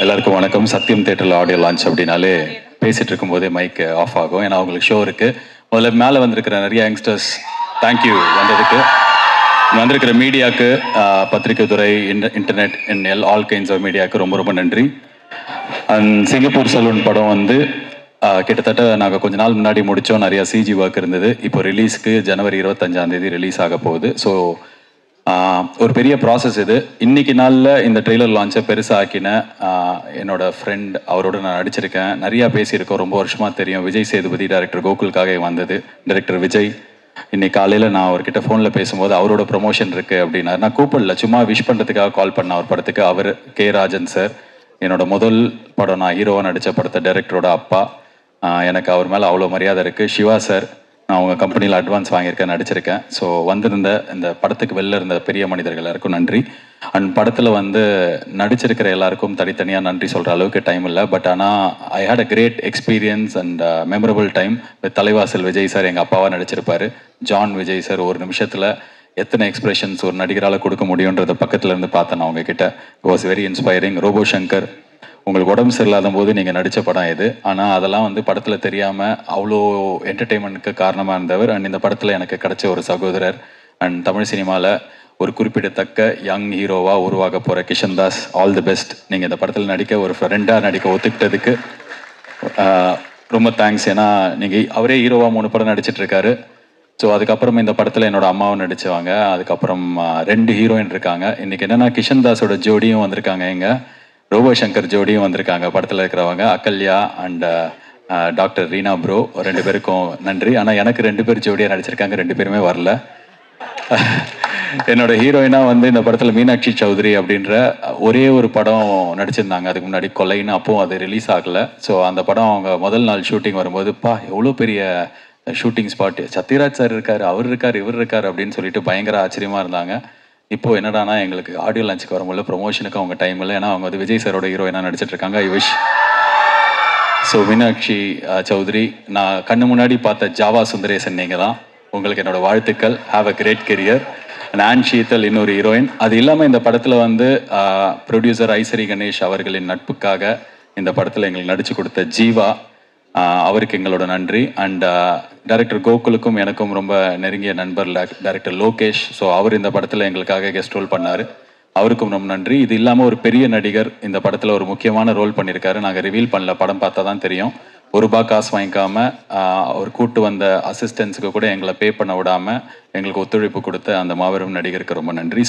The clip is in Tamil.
எல்லாருக்கும் வணக்கம். சத்தியம் தேட்டரில் ஆடியோ லான்ச் அப்படின்னாலே பேசிகிட்டு இருக்கும்போதே மைக் ஆஃப் ஆகும். ஏன்னா அவங்களுக்கு ஷோ இருக்குது. முதல்ல மேலே வந்திருக்கிற நிறைய யங்ஸ்டர்ஸ் தேங்க்யூ வந்ததுக்கு. வந்திருக்கிற மீடியாவுக்கு, பத்திரிகை துறை, இன்டர்நெட் ஆல் கைண்ட்ஸ் ஆஃப் மீடியாவுக்கு ரொம்ப ரொம்ப நன்றி. அண்ட் சிங்கப்பூர் சலூன் படம் வந்து கிட்டத்தட்ட நாங்கள் கொஞ்ச நாள் முன்னாடி முடித்தோம். நிறையா சிஜி ஒர்க் இருந்தது. இப்போ ரிலீஸ்க்கு ஜனவரி 25 ரிலீஸ் ஆக போகுது. ஸோ ஒரு பெரிய ப்ராசஸ் இது. இன்னைக்கு நாளில் இந்த ட்ரெய்லர் லான்ச்சை பெருசாக ஆக்கின என்னோட ஃப்ரெண்ட், அவரோட நான் நடிச்சிருக்கேன், நிறையா பேசியிருக்கோம், ரொம்ப வருஷமாக தெரியும். விஜய் சேதுபதி டைரக்டர் கோகுலுக்காக வந்தது. டைரக்டர் விஜய் இன்னைக்கு காலையில் நான் அவர்கிட்ட ஃபோனில் பேசும்போது அவரோட ப்ரொமோஷன் இருக்குது அப்படின்னாரு. நான் கூப்பிடல, சும்மா விஷ் பண்ணுறதுக்காக கால் பண்ண அவர் படத்துக்கு. அவர் கே ராஜன் சார், என்னோட முதல் படம் நான் ஹீரோவாக நடித்த படத்தை டைரக்டரோட அப்பா. எனக்கு அவர் மேலே அவ்வளோ மரியாதை இருக்குது. சிவா சார், நான் அவங்க கம்பெனியில் அட்வான்ஸ் வாங்கியிருக்கேன், நடிச்சிருக்கேன். ஸோ வந்திருந்த இந்த படத்துக்கு வெளில இருந்த பெரிய மனிதர்கள் எல்லாருக்கும் நன்றி. அண்ட் படத்தில் வந்து நடிச்சிருக்கிற எல்லாருக்கும் தனித்தனியாக நன்றி சொல்கிற அளவுக்கு டைம் இல்லை. பட் ஆனால் I had a great experience and memorable time with Thalaivasal Vijay sir. எங்கள் அப்பாவாக நடிச்சிருப்பார். ஜான் விஜய் சார் ஒரு நிமிஷத்தில் எத்தனை எக்ஸ்பிரஷன்ஸ் ஒரு நடிகரால் கொடுக்க முடியுன்றதை பக்கத்தில் இருந்து பார்த்தேன் நான் உங்ககிட்ட. It was very inspiring. Robo Shankar, உங்களுக்கு உடம்பு சரியில்லாத போது நீங்கள் நடித்த படம் இது. ஆனால் அதெல்லாம் வந்து படத்தில் தெரியாமல் அவ்வளோ என்டர்டெயின்மெண்ட்டுக்கு காரணமாக இருந்தவர். அண்ட் இந்த படத்தில் எனக்கு கிடைச்ச ஒரு சகோதரர். அண்ட் தமிழ் சினிமாவில் ஒரு குறிப்பிடத்தக்க யங் ஹீரோவாக உருவாக போகிற Kishan Das, all the best. நீங்கள் இந்த படத்தில் நடிக்க, ஒரு ஃப்ரெண்டாக நடிக்க ஒத்துக்கிட்டதுக்கு ரொம்ப தேங்க்ஸ். ஏன்னா நீங்கள் அவரே ஹீரோவாக 3 படம் நடிச்சிட்ருக்காரு. ஸோ அதுக்கப்புறம் இந்த படத்தில் என்னோட அம்மாவும் நடித்தவங்க. அதுக்கப்புறம் 2 ஹீரோயின் இருக்காங்க. இன்றைக்கி என்னென்னா கிஷன் தாஸோட ஜோடியும் வந்திருக்காங்க. எங்கள் ரோபோ சங்கர் ஜோடியும் வந்திருக்காங்க. படத்தில் இருக்கிறவங்க Ahalya and doctor Reena bro, 2 பேருக்கும் நன்றி. ஆனால் எனக்கு 2 பேர் ஜோடியாக நடிச்சிருக்காங்க, 2 பேருமே வரல. என்னோட ஹீரோயினாக வந்து இந்த படத்தில் மீனாட்சி சௌத்ரி அப்படின்ற ஒரே ஒரு படம் நடிச்சிருந்தாங்க அதுக்கு முன்னாடி, கொலைன்னு. அப்போவும் அது ரிலீஸ் ஆகலை. ஸோ அந்த படம் அவங்க முதல் நாள் ஷூட்டிங் வரும்போது, எவ்வளோ பெரிய ஷூட்டிங் ஸ்பாட், சத்யராஜ் சார் இருக்கார், அவர் இருக்கார், இவர் இருக்கார் அப்படின்னு சொல்லிட்டு பயங்கர ஆச்சரியமாக இருந்தாங்க. இப்போது என்னடானா எங்களுக்கு ஆடியோ லான்ச்சுக்கு வரும்போது ப்ரொமோஷனுக்கு அவங்க டைம் இல்லை. ஏன்னா அவங்க வந்து விஜய் சாரோட ஹீரோயினாக நடிச்சிட்ருக்காங்க. I wish. So Meenakshi Chaudhary, நான் கண்ணு முன்னாடி பார்த்த ஜாவா சுந்தரேசன் நீங்கள் தான். உங்களுக்கு என்னோடய வாழ்த்துக்கள். Have a great career. நான் ஷீத்தல் இன்னொரு ஹீரோயின். அது இல்லாமல் இந்த படத்தில் வந்து ப்ரொடியூசர் ஐசரி கணேஷ் அவர்களின் நட்புக்காக இந்த படத்தில் எங்களுக்கு நடித்து கொடுத்த ஜீவா, அவருக்கு எங்களோட நன்றி. அண்ட் டைரக்டர் கோகுலுக்கும் எனக்கும் ரொம்ப நெருங்கிய நண்பர் டைரக்டர் லோகேஷ். ஸோ அவர் இந்த படத்தில் எங்களுக்காக கெஸ்ட் ரோல் பண்ணார், அவருக்கும் ரொம்ப நன்றி. இது இல்லாமல் ஒரு பெரிய நடிகர் இந்த படத்தில் ஒரு முக்கியமான ரோல் பண்ணியிருக்காரு. நாங்கள் ரிவீல் பண்ணல, படம் பார்த்தா தான் தெரியும். ₹1 காசு வாங்கிக்காமல் அவர் கூட்டு வந்த அசிஸ்டன்ஸுக்கு கூட எங்களை பே பண்ண விடாமல் எங்களுக்கு ஒத்துழைப்பு கொடுத்த அந்த மாபெரும் நடிகருக்கு ரொம்ப நன்றி.